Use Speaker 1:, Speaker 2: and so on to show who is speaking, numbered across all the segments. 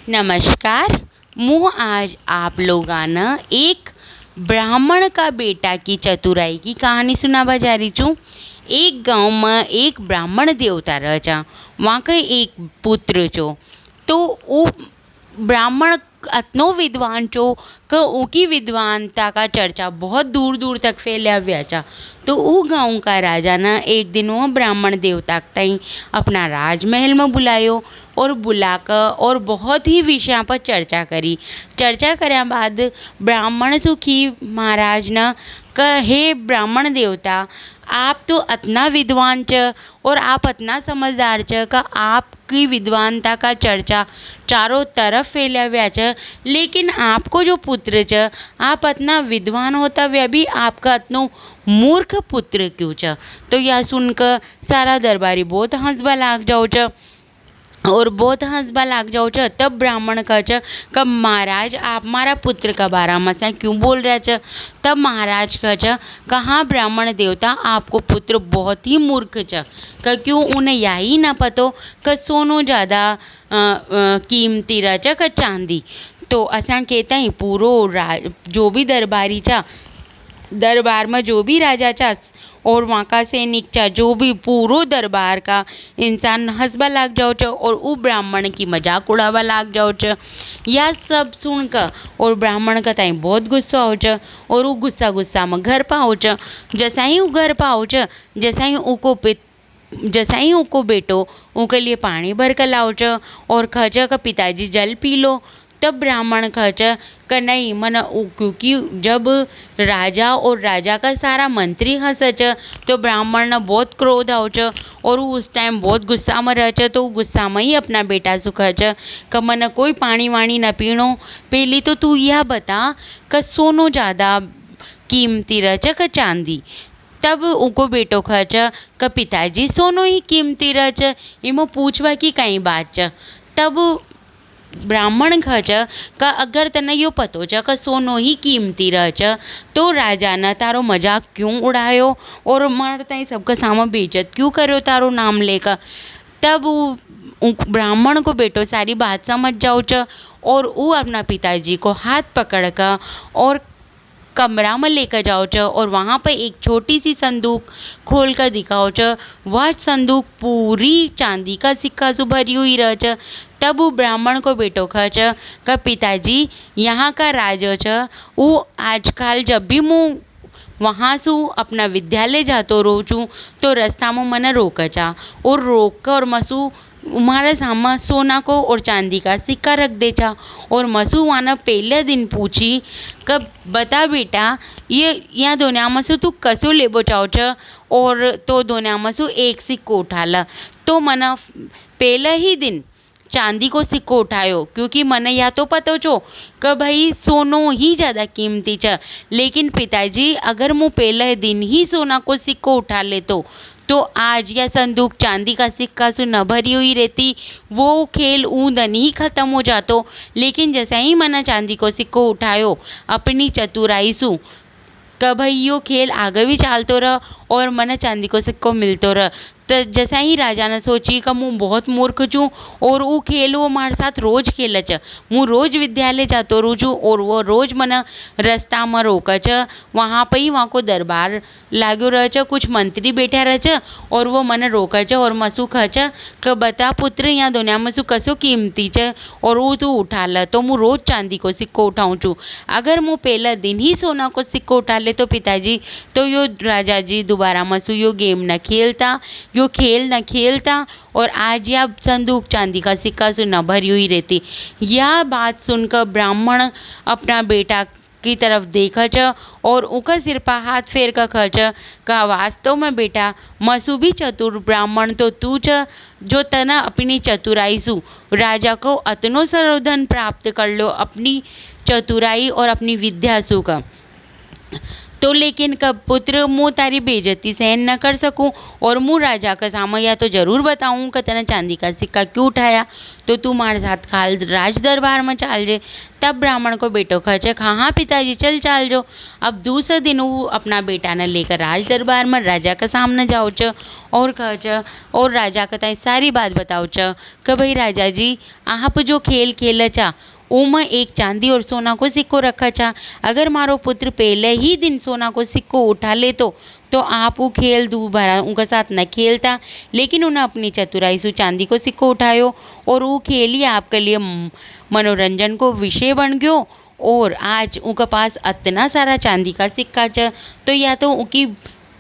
Speaker 1: नमस्कार। मैं आज आप लोगाना एक ब्राह्मण का बेटा की चतुराई की कहानी सुनावा जा रही छूँ। एक गांव में एक ब्राह्मण देवता रहा। वहाँ का एक पुत्र छो। तो वो ब्राह्मण इतनो विद्वान छो कि उनकी विद्वानता का चर्चा बहुत दूर दूर तक फैलिया हुआ था। तो वो गांव का राजा ना एक दिन वो ब्राह्मण देवता तई अपना राजमहल में बुलायो और बुलाकर और बहुत ही विषयों पर चर्चा करी। चर्चा करने बाद ब्राह्मण सुखी महाराज ने कहा, हे ब्राह्मण देवता, आप तो इतना विद्वान च और आप इतना समझदार च कि आपकी विद्वानता का चर्चा चारों तरफ फैला हुआ च, लेकिन आपको जो पुत्र च, आप इतना विद्वान होता हुआ भी आपका इतना मूर्ख पुत्र क्यों च। तो यह सुनकर सारा दरबारी बहुत हंसबा लाग जाओ च और बहुत हंसबा लाग जाओ च। तब ब्राह्मण कह च कि महाराज, आप हमारा पुत्र का बारे में से क्यों बोल रहे छ। तब महाराज कह च कि हाँ ब्राह्मण देवता, आपको पुत्र बहुत ही मूर्ख च। क्यों उन्हें यही ना पतो कि सोनो ज़्यादा कीमती रह च कि चांदी। तो असां कहता ही पूरो जो भी दरबारी चा, दरबार में जो भी राजा चा और वहाँ का सैनिक चा, जो भी पूरो दरबार का इंसान हंसबा लाग जाओ च और वो ब्राह्मण की मजाक उड़ावा लाग जाओ च। यह सब सुनकर और ब्राह्मण का ताई बहुत गुस्सा हो च और वो गुस्सा गुस्सा में घर पाओ च। जैसा ही वो घर पाओ च, जैसा ही उनको बेटो उनके लिए पानी भर कर लाओ च और खच का पिताजी जल पी लो। तब ब्राह्मण खच का नहीं मन, क्योंकि जब राजा और राजा का सारा मंत्री हंसच तो ब्राह्मण ने बहुत क्रोध आओ च और वो उस टाइम बहुत गुस्सा में रह च। तो गुस्सा में ही अपना बेटा सुखच कि मन कोई पानी वाणी न पीनो, पहले तो तू यह बता कि सोनो ज़्यादा कीमती रह च कि चांदी। तब उनको बेटो खच कि पिताजी सोनो ही कीमती रह च, इमो पूछवा की कई बात च। तब ब्राह्मण खच का अगर तने यो पतो च कि सोनो ही कीमती रह च तो राजा ने तारो मजाक क्यों उड़ायो और मार ताई सबका सामा बेइज्जत क्यों करो तारो नाम लेकर। तब ब्राह्मण को बेटो सारी बात समझ जाओ च और वो अपना पिताजी को हाथ पकड़ कर और कमरा में लेकर जाओ च और वहाँ पर एक छोटी सी संदूक खोल कर दिखाओ च। वह संदूक पूरी चांदी का सिक्का से भरी हुई रह च। तब वो ब्राह्मण को बेटो खच का पिताजी, यहाँ का राजा च, वो आजकल जब भी मुँह वहाँ से अपना विद्यालय जातो रहूँ छूँ तो रास्ता में मैंने रोका चा और रोक कर और मसू हमारे सामने सोना को और चांदी का सिक्का रख दे चा। और मसू वाना पहले दिन पूछी कब बता बेटा, ये यहाँ दुनिया में से तू कसो लेबो चाहो च और तो दुनिया में से एक सिक्को उठा ला। तो मना पहले ही दिन चांदी को सिक्को उठायो, क्योंकि मने या तो पता छो कि भाई सोनो ही ज़्यादा कीमती च। लेकिन पिताजी, अगर मुँह पहले दिन ही सोना को सिक्को उठा ले तो आज यह संदूक चांदी का सिक्का से न भरी हुई रहती, वो खेल ऊंदन ही ख़त्म हो जातो। लेकिन जैसा ही मैंने चांदी को सिक्को उठायो अपनी चतुराई सु कि भाई यो खेल आगे भी चालतो रह और मने चांदी को सिक्को मिलतो रह। तो जैसा ही राजा ने सोची कि मैं बहुत मूर्ख छूँ और वो खेल वो हमारे साथ रोज खेल च, मैं रोज विद्यालय जातो रहूँ छूँ और वो रोज मना रास्ता में रोका च। वहाँ पर ही वहाँ को दरबार लागो रह च, कुछ मंत्री बैठा रह च और वो मन रोका च और मसू खच कि बता पुत्र, यहाँ दुनिया में सु कसो कीमती च और वो तू उठा ल। तो मैं रोज चांदी को सिक्को उठाऊँ छूँ, अगर मैं पहला दिन ही सोना को सिक्को उठा ले तो पिताजी, तो यो राजा जी दोबारा मसू यो गेम न खेलता, यो खेल न खेलता और आज यह संदूक चांदी का सिक्का से न भरी हुई रहती। यह बात सुनकर ब्राह्मण अपना बेटा की तरफ देखा च और उनका सिर पर हाथ फेर कर खच का वास्तव में बेटा, मसू भी चतुर ब्राह्मण तो तू च, जो तना अपनी चतुराई सु राजा को अतनो सर्वधन प्राप्त कर लो अपनी चतुराई और अपनी विद्या सु का। तो लेकिन कब पुत्र मुँह तारी बेइज्जती सहन न कर सकूं और मुँह राजा का सामने या तो जरूर बताऊं कि तने चांदी का सिक्का क्यों उठाया, तो तू हमारे साथ खाल राज दरबार में चाल जे। तब ब्राह्मण को बेटो खचे, हाँ पिताजी चल चाल जो। अब दूसरे दिन वो अपना बेटा ने लेकर राज दरबार में राजा के सामने जाओ च और कह च और राजा का ताई सारी बात बताओ च कि भाई राजा जी, आप जो खेल खेल चा उमें एक चांदी और सोना को सिक्को रखा था। अगर मारो पुत्र पहले ही दिन सोना को सिक्को उठा ले तो आप वो खेल दोबारा उनके साथ न खेलता, लेकिन उन्हें अपनी चतुराई से चांदी को सिक्को उठायो और वो खेल ही आपके लिए मनोरंजन को विषय बन गयो। और आज उनके पास इतना सारा चांदी का सिक्का च, तो या तो उनकी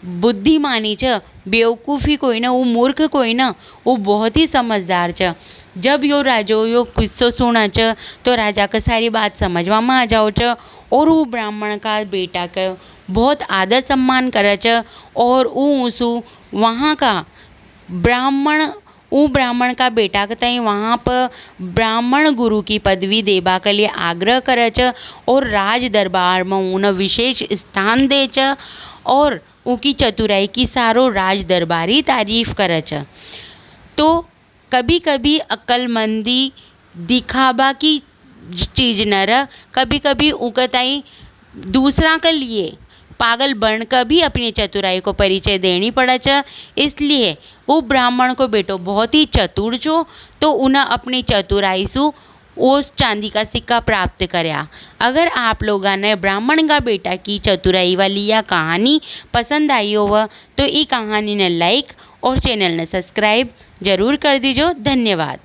Speaker 1: बुद्धिमानी च, बेवकूफ़ी कोई ना, वो मूर्ख कोई ना, वो बहुत ही समझदार च। जब यो राजो यो किस्सो सुना च तो राजा का सारी बात समझवा में आ जाओ च और वो ब्राह्मण का बेटा का बहुत आदर सम्मान करे च और उसू वहाँ का ब्राह्मण का बेटा के तई वहाँ पर ब्राह्मण गुरु की पदवी देबा के लिए आग्रह करे च और राज दरबार में उन्हें विशेष स्थान दे च और उनकी चतुराई की सारो राज दरबारी तारीफ करे च। तो कभी कभी अक्लमंदी दिखावा की चीज़ न रह, कभी कभी उकताई दूसरा के लिए पागल बनकर भी अपनी चतुराई को परिचय देनी पड़ा च। इसलिए वो ब्राह्मण को बेटो बहुत ही चतुर जो, तो उन्हें अपनी चतुराई से उस चांदी का सिक्का प्राप्त करया। अगर आप लोगों ने ब्राह्मण का बेटा की चतुराई वाली यह कहानी पसंद आई हो तो ये कहानी ने लाइक और चैनल ने सब्सक्राइब जरूर कर दीजिए। धन्यवाद।